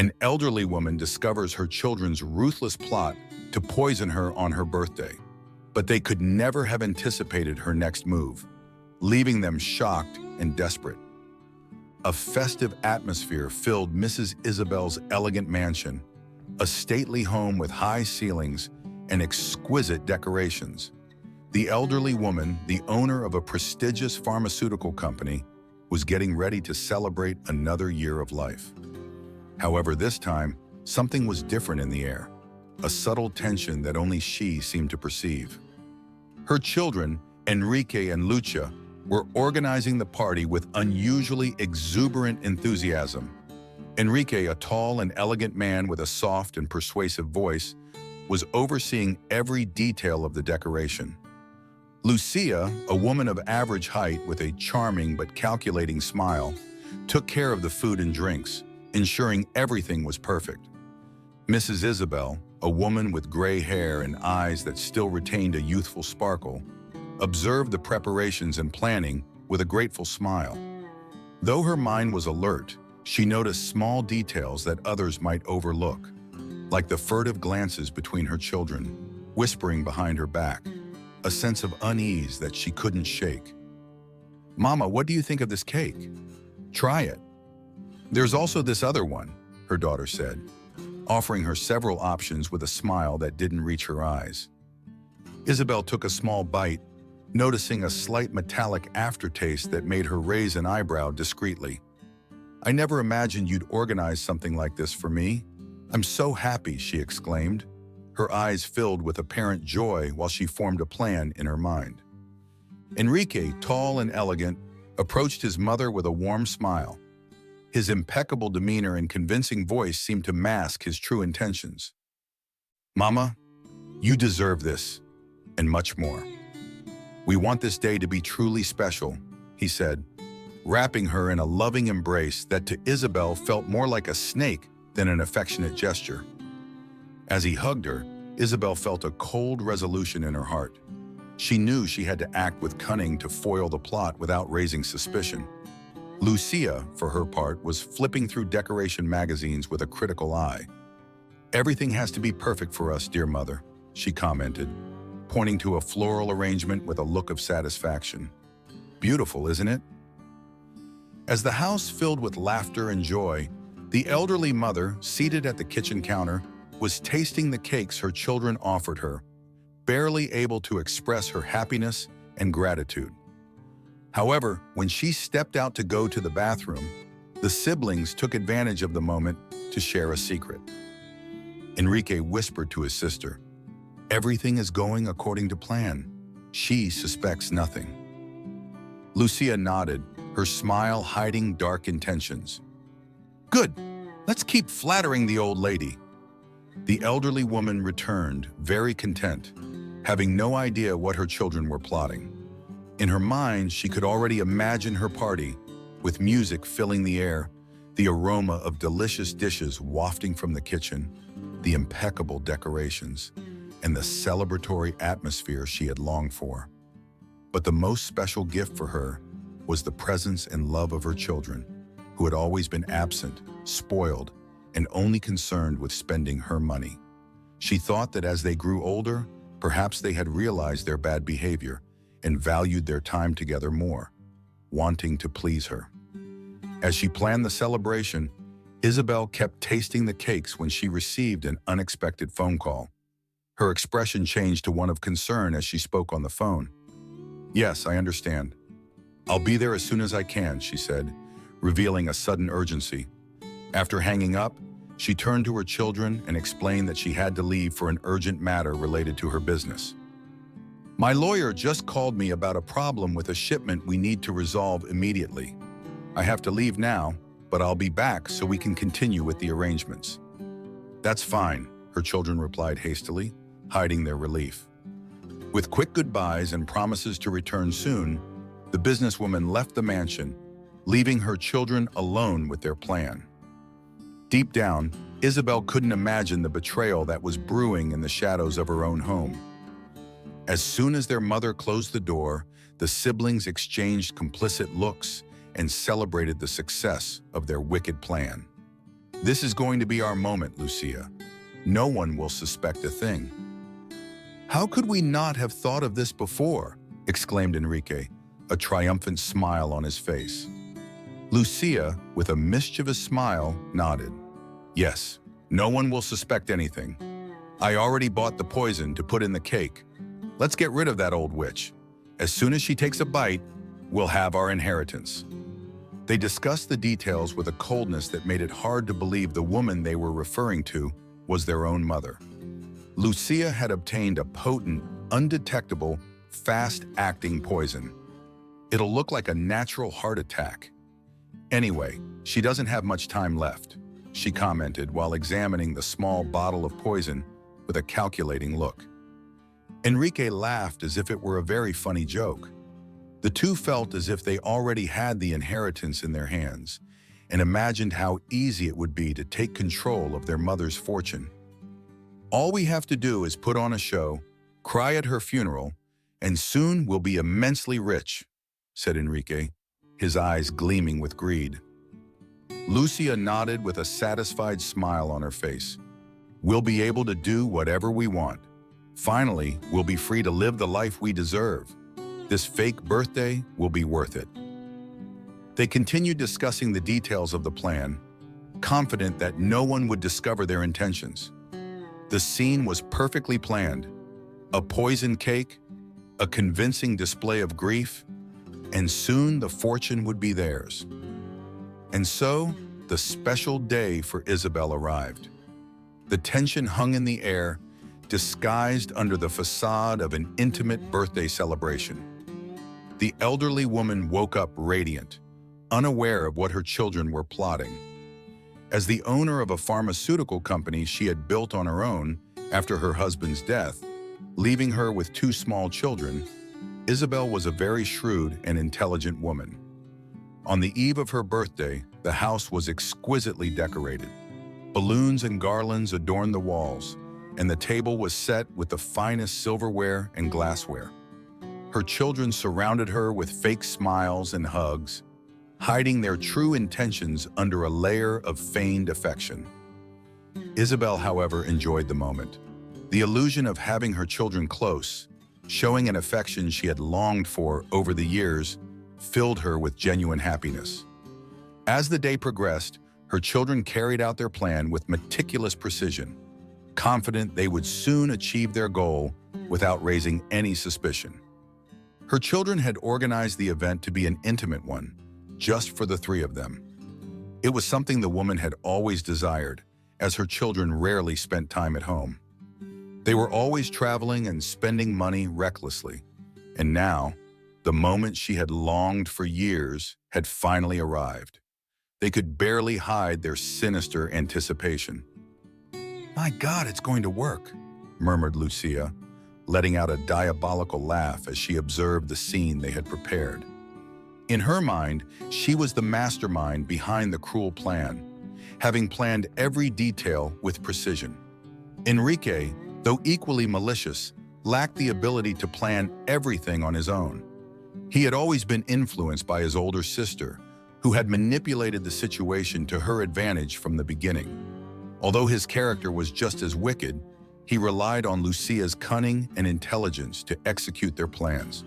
An elderly woman discovers her children's ruthless plot to poison her on her birthday, but they could never have anticipated her next move, leaving them shocked and desperate. A festive atmosphere filled Mrs. Isabel's elegant mansion, a stately home with high ceilings and exquisite decorations. The elderly woman, the owner of a prestigious pharmaceutical company, was getting ready to celebrate another year of life. However, this time, something was different in the air, a subtle tension that only she seemed to perceive. Her children, Enrique and Lucia, were organizing the party with unusually exuberant enthusiasm. Enrique, a tall and elegant man with a soft and persuasive voice, was overseeing every detail of the decoration. Lucia, a woman of average height with a charming but calculating smile, took care of the food and drinks, ensuring everything was perfect. Mrs. Isabel, a woman with gray hair and eyes that still retained a youthful sparkle, observed the preparations and planning with a grateful smile. Though her mind was alert, she noticed small details that others might overlook, like the furtive glances between her children, whispering behind her back, a sense of unease that she couldn't shake. "Mama, what do you think of this cake? Try it." "There's also this other one," her daughter said, offering her several options with a smile that didn't reach her eyes. Isabel took a small bite, noticing a slight metallic aftertaste that made her raise an eyebrow discreetly. "I never imagined you'd organize something like this for me. I'm so happy," she exclaimed, her eyes filled with apparent joy while she formed a plan in her mind. Enrique, tall and elegant, approached his mother with a warm smile. His impeccable demeanor and convincing voice seemed to mask his true intentions. "Mama, you deserve this, and much more. We want this day to be truly special," he said, wrapping her in a loving embrace that to Isabel felt more like a snake than an affectionate gesture. As he hugged her, Isabel felt a cold resolution in her heart. She knew she had to act with cunning to foil the plot without raising suspicion. Lucia, for her part, was flipping through decoration magazines with a critical eye. "Everything has to be perfect for us, dear mother," she commented, pointing to a floral arrangement with a look of satisfaction. "Beautiful, isn't it?" As the house filled with laughter and joy, the elderly mother, seated at the kitchen counter, was tasting the cakes her children offered her, barely able to express her happiness and gratitude. However, when she stepped out to go to the bathroom, the siblings took advantage of the moment to share a secret. Enrique whispered to his sister, "Everything is going according to plan. She suspects nothing." Lucia nodded, her smile hiding dark intentions. "Good. Let's keep flattering the old lady." The elderly woman returned, very content, having no idea what her children were plotting. In her mind, she could already imagine her party, with music filling the air, the aroma of delicious dishes wafting from the kitchen, the impeccable decorations, and the celebratory atmosphere she had longed for. But the most special gift for her was the presence and love of her children, who had always been absent, spoiled, and only concerned with spending her money. She thought that as they grew older, perhaps they had realized their bad behavior and valued their time together more, wanting to please her. As she planned the celebration, Isabel kept tasting the cakes when she received an unexpected phone call. Her expression changed to one of concern as she spoke on the phone. "Yes, I understand. I'll be there as soon as I can," she said, revealing a sudden urgency. After hanging up, she turned to her children and explained that she had to leave for an urgent matter related to her business. "My lawyer just called me about a problem with a shipment we need to resolve immediately. I have to leave now, but I'll be back so we can continue with the arrangements." "That's fine," her children replied hastily, hiding their relief. With quick goodbyes and promises to return soon, the businesswoman left the mansion, leaving her children alone with their plan. Deep down, Isabel couldn't imagine the betrayal that was brewing in the shadows of her own home. As soon as their mother closed the door, the siblings exchanged complicit looks and celebrated the success of their wicked plan. This is going to be our moment, Lucia. No one will suspect a thing." "How could we not have thought of this before?" exclaimed Enrique, a triumphant smile on his face. Lucia, with a mischievous smile, nodded. "Yes, no one will suspect anything. I already bought the poison to put in the cake. Let's get rid of that old witch. As soon as she takes a bite, we'll have our inheritance." They discussed the details with a coldness that made it hard to believe the woman they were referring to was their own mother. Lucia had obtained a potent, undetectable, fast-acting poison. "It'll look like a natural heart attack. Anyway, she doesn't have much time left," she commented while examining the small bottle of poison with a calculating look. Enrique laughed as if it were a very funny joke. The two felt as if they already had the inheritance in their hands and imagined how easy it would be to take control of their mother's fortune. "All we have to do is put on a show, cry at her funeral, and soon we'll be immensely rich," said Enrique, his eyes gleaming with greed. Lucia nodded with a satisfied smile on her face. "We'll be able to do whatever we want. Finally, we'll be free to live the life we deserve. This fake birthday will be worth it." They continued discussing the details of the plan, confident that no one would discover their intentions. The scene was perfectly planned. A poison cake, a convincing display of grief, and soon the fortune would be theirs. And so, the special day for Isabel arrived. The tension hung in the air, disguised under the facade of an intimate birthday celebration. The elderly woman woke up radiant, unaware of what her children were plotting. As the owner of a pharmaceutical company she had built on her own after her husband's death, leaving her with two small children, Isabel was a very shrewd and intelligent woman. On the eve of her birthday, the house was exquisitely decorated. Balloons and garlands adorned the walls, and the table was set with the finest silverware and glassware. Her children surrounded her with fake smiles and hugs, hiding their true intentions under a layer of feigned affection. Isabel, however, enjoyed the moment. The illusion of having her children close, showing an affection she had longed for over the years, filled her with genuine happiness. As the day progressed, her children carried out their plan with meticulous precision, confident they would soon achieve their goal without raising any suspicion. Her children had organized the event to be an intimate one, just for the three of them. It was something the woman had always desired, as her children rarely spent time at home. They were always traveling and spending money recklessly, and now, the moment she had longed for years had finally arrived. They could barely hide their sinister anticipation. "My God, it's going to work," murmured Lucia, letting out a diabolical laugh as she observed the scene they had prepared. In her mind, she was the mastermind behind the cruel plan, having planned every detail with precision. Enrique, though equally malicious, lacked the ability to plan everything on his own. He had always been influenced by his older sister, who had manipulated the situation to her advantage from the beginning. Although his character was just as wicked, he relied on Lucia's cunning and intelligence to execute their plans.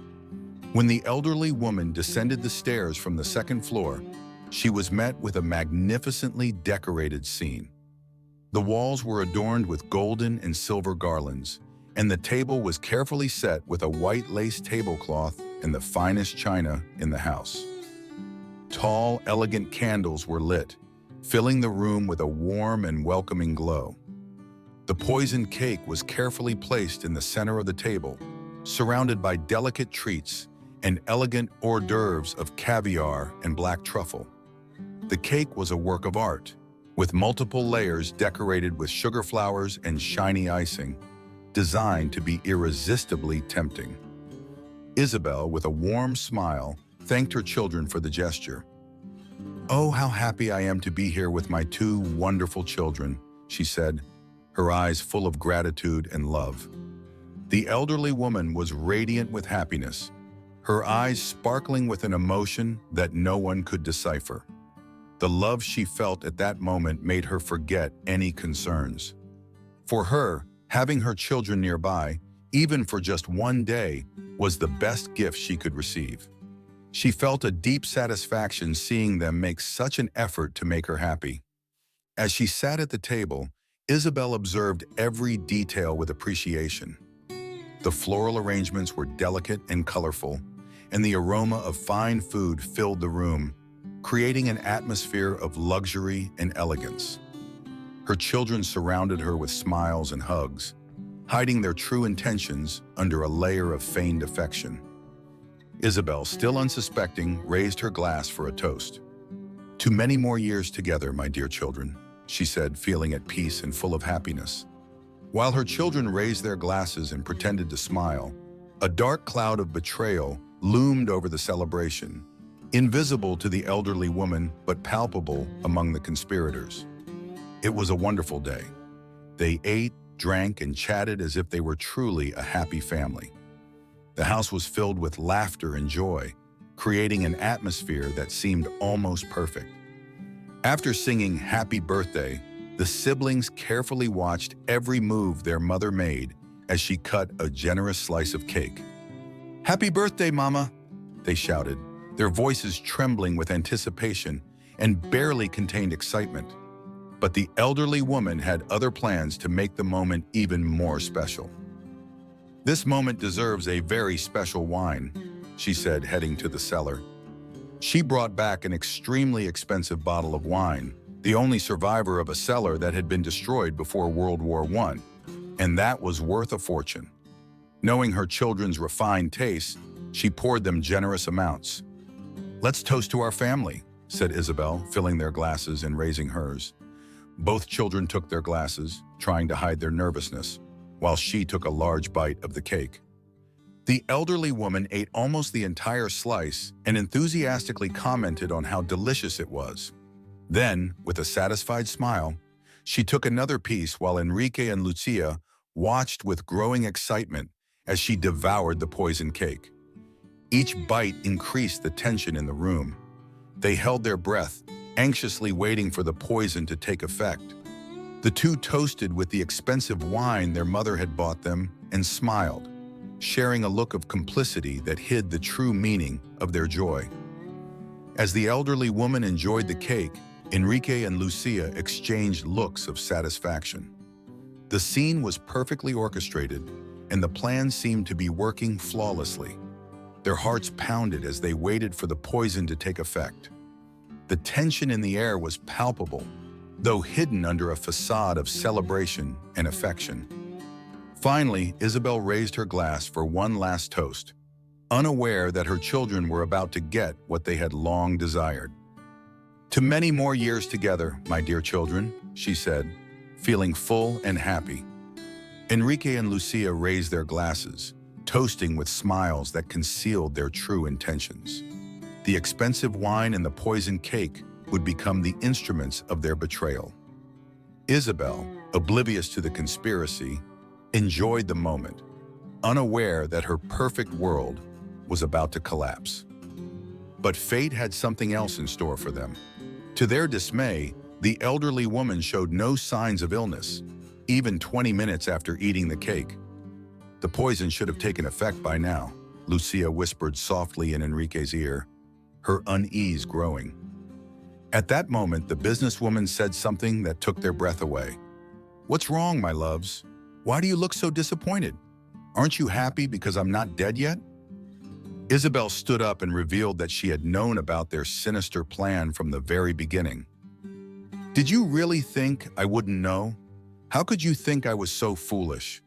When the elderly woman descended the stairs from the second floor, she was met with a magnificently decorated scene. The walls were adorned with golden and silver garlands, and the table was carefully set with a white lace tablecloth and the finest china in the house. Tall, elegant candles were lit, filling the room with a warm and welcoming glow. The poisoned cake was carefully placed in the center of the table, surrounded by delicate treats and elegant hors d'oeuvres of caviar and black truffle. The cake was a work of art, with multiple layers decorated with sugar flowers and shiny icing, designed to be irresistibly tempting. Isabel, with a warm smile, thanked her children for the gesture. "Oh, how happy I am to be here with my two wonderful children," she said, her eyes full of gratitude and love. The elderly woman was radiant with happiness, her eyes sparkling with an emotion that no one could decipher. The love she felt at that moment made her forget any concerns. For her, having her children nearby, even for just one day, was the best gift she could receive. She felt a deep satisfaction seeing them make such an effort to make her happy. As she sat at the table, Isabel observed every detail with appreciation. The floral arrangements were delicate and colorful, and the aroma of fine food filled the room, creating an atmosphere of luxury and elegance. Her children surrounded her with smiles and hugs, hiding their true intentions under a layer of feigned affection. Isabel, still unsuspecting, raised her glass for a toast. "To many more years together, my dear children," she said, feeling at peace and full of happiness. While her children raised their glasses and pretended to smile, a dark cloud of betrayal loomed over the celebration, invisible to the elderly woman but palpable among the conspirators. It was a wonderful day. They ate, drank, and chatted as if they were truly a happy family. The house was filled with laughter and joy, creating an atmosphere that seemed almost perfect. After singing "Happy Birthday," the siblings carefully watched every move their mother made as she cut a generous slice of cake. "Happy birthday, Mama!" they shouted, their voices trembling with anticipation and barely contained excitement. But the elderly woman had other plans to make the moment even more special. "This moment deserves a very special wine," she said, heading to the cellar. She brought back an extremely expensive bottle of wine, the only survivor of a cellar that had been destroyed before World War I, and that was worth a fortune. Knowing her children's refined tastes, she poured them generous amounts. "Let's toast to our family," said Isabel, filling their glasses and raising hers. Both children took their glasses, trying to hide their nervousness, while she took a large bite of the cake. The elderly woman ate almost the entire slice and enthusiastically commented on how delicious it was. Then, with a satisfied smile, she took another piece while Enrique and Lucia watched with growing excitement as she devoured the poison cake. Each bite increased the tension in the room. They held their breath, anxiously waiting for the poison to take effect. The two toasted with the expensive wine their mother had bought them and smiled, sharing a look of complicity that hid the true meaning of their joy. As the elderly woman enjoyed the cake, Enrique and Lucia exchanged looks of satisfaction. The scene was perfectly orchestrated, and the plan seemed to be working flawlessly. Their hearts pounded as they waited for the poison to take effect. The tension in the air was palpable, though hidden under a facade of celebration and affection. Finally, Isabel raised her glass for one last toast, unaware that her children were about to get what they had long desired. "To many more years together, my dear children," she said, feeling full and happy. Enrique and Lucia raised their glasses, toasting with smiles that concealed their true intentions. The expensive wine and the poisoned cake would become the instruments of their betrayal. Isabel, oblivious to the conspiracy, enjoyed the moment, unaware that her perfect world was about to collapse. But fate had something else in store for them. To their dismay, the elderly woman showed no signs of illness, even 20 minutes after eating the cake. "The poison should have taken effect by now," Lucia whispered softly in Enrique's ear, her unease growing. At that moment, the businesswoman said something that took their breath away. "What's wrong, my loves? Why do you look so disappointed? Aren't you happy because I'm not dead yet?" Isabel stood up and revealed that she had known about their sinister plan from the very beginning. "Did you really think I wouldn't know? How could you think I was so foolish?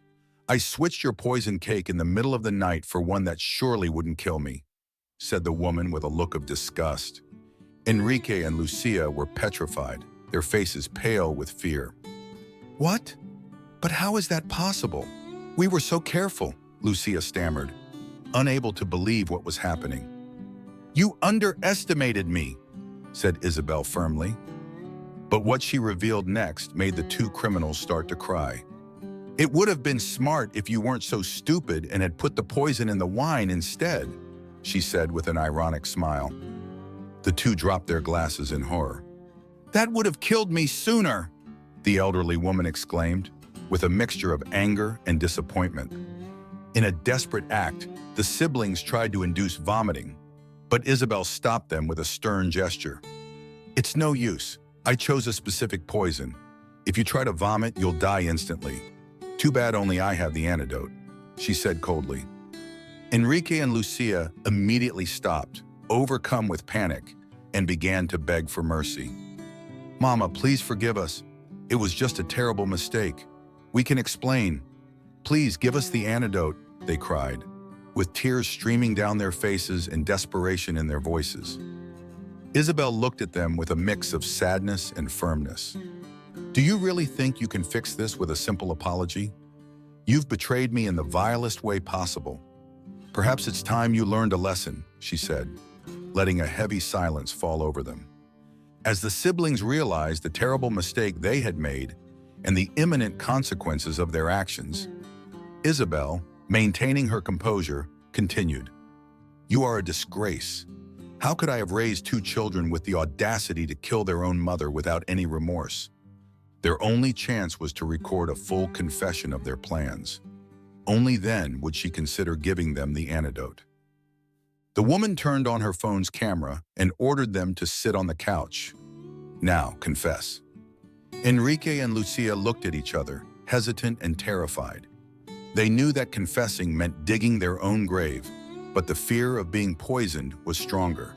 I switched your poison cake in the middle of the night for one that surely wouldn't kill me," said the woman with a look of disgust. Enrique and Lucia were petrified, their faces pale with fear. "What? But how is that possible? We were so careful," Lucia stammered, unable to believe what was happening. "You underestimated me," said Isabel firmly. But what she revealed next made the two criminals start to cry. "It would have been smart if you weren't so stupid and had put the poison in the wine instead," she said with an ironic smile. The two dropped their glasses in horror. That would have killed me sooner, the elderly woman exclaimed, with a mixture of anger and disappointment. In a desperate act, the siblings tried to induce vomiting, but Isabel stopped them with a stern gesture. It's no use. I chose a specific poison. If you try to vomit, you'll die instantly. Too bad only I have the antidote, she said coldly. Enrique and Lucia immediately stopped, overcome with panic, and began to beg for mercy. Mama, please forgive us. It was just a terrible mistake. We can explain. Please give us the antidote, they cried, with tears streaming down their faces and desperation in their voices. Isabel looked at them with a mix of sadness and firmness. Do you really think you can fix this with a simple apology? You've betrayed me in the vilest way possible. Perhaps it's time you learned a lesson, she said, letting a heavy silence fall over them. As the siblings realized the terrible mistake they had made and the imminent consequences of their actions, Isabel, maintaining her composure, continued. You are a disgrace. How could I have raised two children with the audacity to kill their own mother without any remorse? Their only chance was to record a full confession of their plans. Only then would she consider giving them the antidote. The woman turned on her phone's camera and ordered them to sit on the couch. Now, confess. Enrique and Lucia looked at each other, hesitant and terrified. They knew that confessing meant digging their own grave, but the fear of being poisoned was stronger.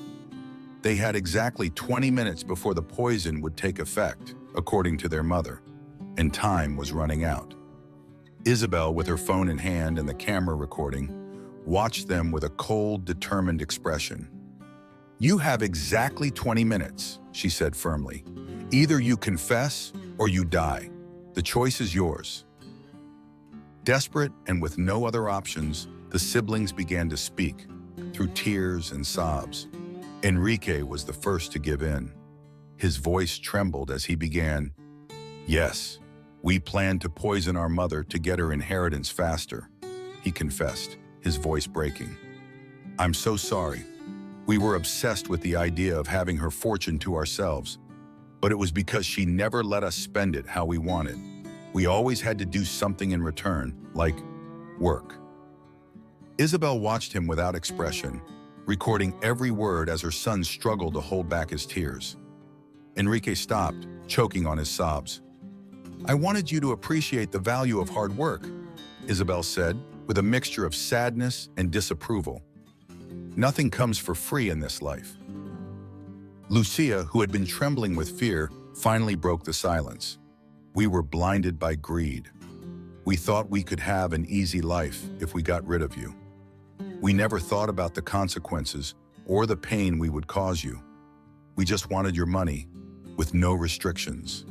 They had exactly 20 minutes before the poison would take effect, according to their mother, and time was running out. Isabel, with her phone in hand and the camera recording, watched them with a cold, determined expression. You have exactly 20 minutes, she said firmly. Either you confess or you die. The choice is yours. Desperate and with no other options, the siblings began to speak, through tears and sobs. Enrique was the first to give in. His voice trembled as he began, Yes, we planned to poison our mother to get her inheritance faster, he confessed, his voice breaking. I'm so sorry. We were obsessed with the idea of having her fortune to ourselves, but it was because she never let us spend it how we wanted. We always had to do something in return, like work. Isabel watched him without expression, recording every word as her son struggled to hold back his tears. Enrique stopped, choking on his sobs. I wanted you to appreciate the value of hard work, Isabel said, with a mixture of sadness and disapproval. Nothing comes for free in this life. Lucia, who had been trembling with fear, finally broke the silence. We were blinded by greed. We thought we could have an easy life if we got rid of you. We never thought about the consequences or the pain we would cause you. We just wanted your money, with no restrictions.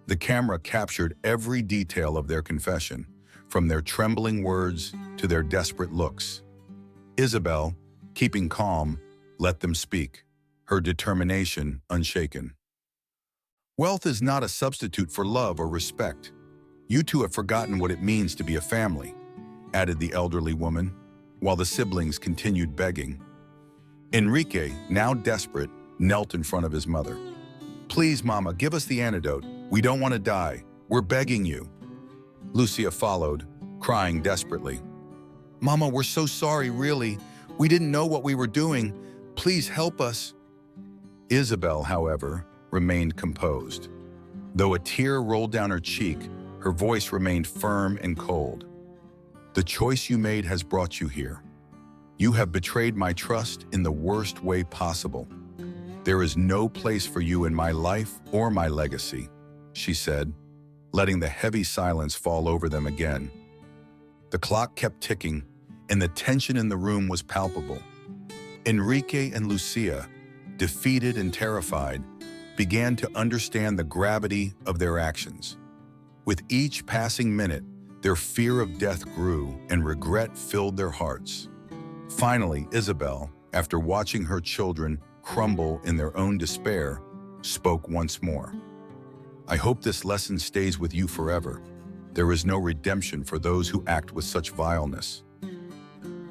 The camera captured every detail of their confession, from their trembling words to their desperate looks. Isabel, keeping calm, let them speak, her determination unshaken. Wealth is not a substitute for love or respect. You two have forgotten what it means to be a family, added the elderly woman, while the siblings continued begging. Enrique, now desperate, knelt in front of his mother. Please, Mama, give us the antidote. We don't want to die. We're begging you. Lucia followed, crying desperately. Mama, we're so sorry, really. We didn't know what we were doing. Please help us. Isabel, however, remained composed. Though a tear rolled down her cheek, her voice remained firm and cold. The choice you made has brought you here. You have betrayed my trust in the worst way possible. There is no place for you in my life or my legacy, she said, letting the heavy silence fall over them again. The clock kept ticking, and the tension in the room was palpable. Enrique and Lucia, defeated and terrified, began to understand the gravity of their actions. With each passing minute, their fear of death grew and regret filled their hearts. Finally, Isabel, after watching her children crumble in their own despair, spoke once more. I hope this lesson stays with you forever. There is no redemption for those who act with such vileness.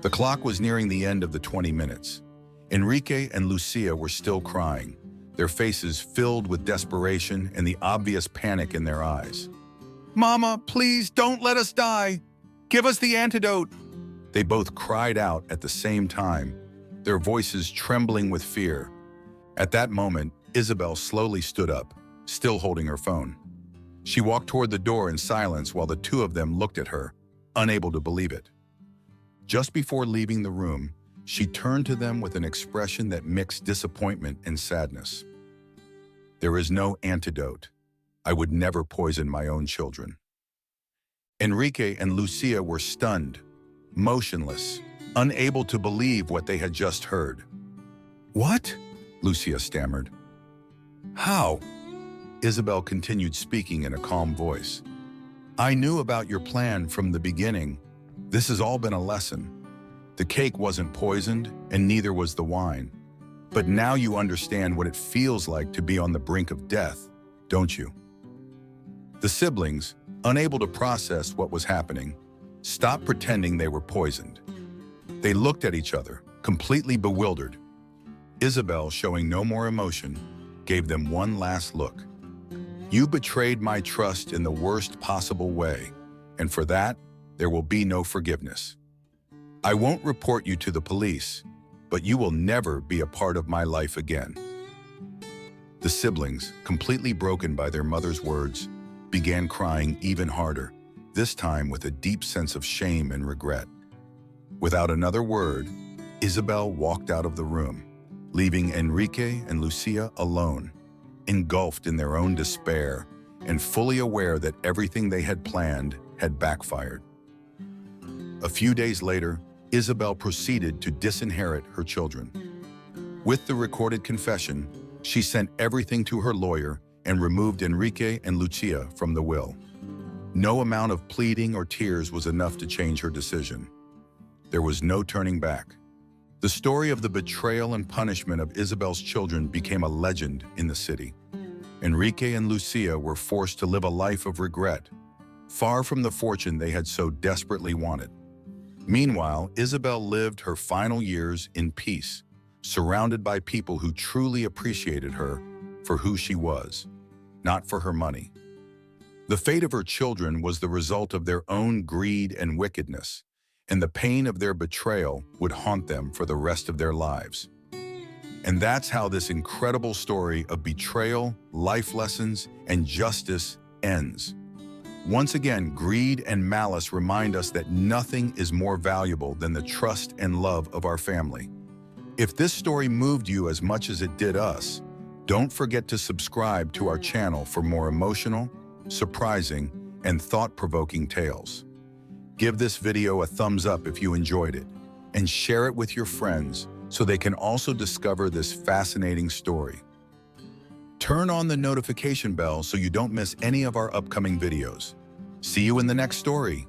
The clock was nearing the end of the 20 minutes. Enrique and Lucia were still crying, their faces filled with desperation and the obvious panic in their eyes. "Mama, please don't let us die! Give us the antidote!" They both cried out at the same time, their voices trembling with fear. At that moment, Isabel slowly stood up, still holding her phone. She walked toward the door in silence while the two of them looked at her, unable to believe it. Just before leaving the room, she turned to them with an expression that mixed disappointment and sadness. "There is no antidote. I would never poison my own children." Enrique and Lucia were stunned, motionless, unable to believe what they had just heard. "What?" Lucia stammered. "How?" Isabel continued speaking in a calm voice. "I knew about your plan from the beginning. This has all been a lesson. The cake wasn't poisoned, and neither was the wine. But now you understand what it feels like to be on the brink of death, don't you?" The siblings, unable to process what was happening, stopped pretending they were poisoned. They looked at each other, completely bewildered. Isabel, showing no more emotion, gave them one last look. "You betrayed my trust in the worst possible way, and for that, there will be no forgiveness. I won't report you to the police, but you will never be a part of my life again." The siblings, completely broken by their mother's words, began crying even harder, this time with a deep sense of shame and regret. Without another word, Isabel walked out of the room, leaving Enrique and Lucia alone, engulfed in their own despair and fully aware that everything they had planned had backfired. A few days later, Isabel proceeded to disinherit her children. With the recorded confession, she sent everything to her lawyer and removed Enrique and Lucia from the will. No amount of pleading or tears was enough to change her decision. There was no turning back. The story of the betrayal and punishment of Isabel's children became a legend in the city. Enrique and Lucia were forced to live a life of regret, far from the fortune they had so desperately wanted. Meanwhile, Isabel lived her final years in peace, surrounded by people who truly appreciated her for who she was, not for her money. The fate of her children was the result of their own greed and wickedness, and the pain of their betrayal would haunt them for the rest of their lives. And that's how this incredible story of betrayal, life lessons, and justice ends. Once again, greed and malice remind us that nothing is more valuable than the trust and love of our family. If this story moved you as much as it did us, don't forget to subscribe to our channel for more emotional, surprising, and thought-provoking tales. Give this video a thumbs up if you enjoyed it, and share it with your friends so they can also discover this fascinating story. Turn on the notification bell so you don't miss any of our upcoming videos. See you in the next story.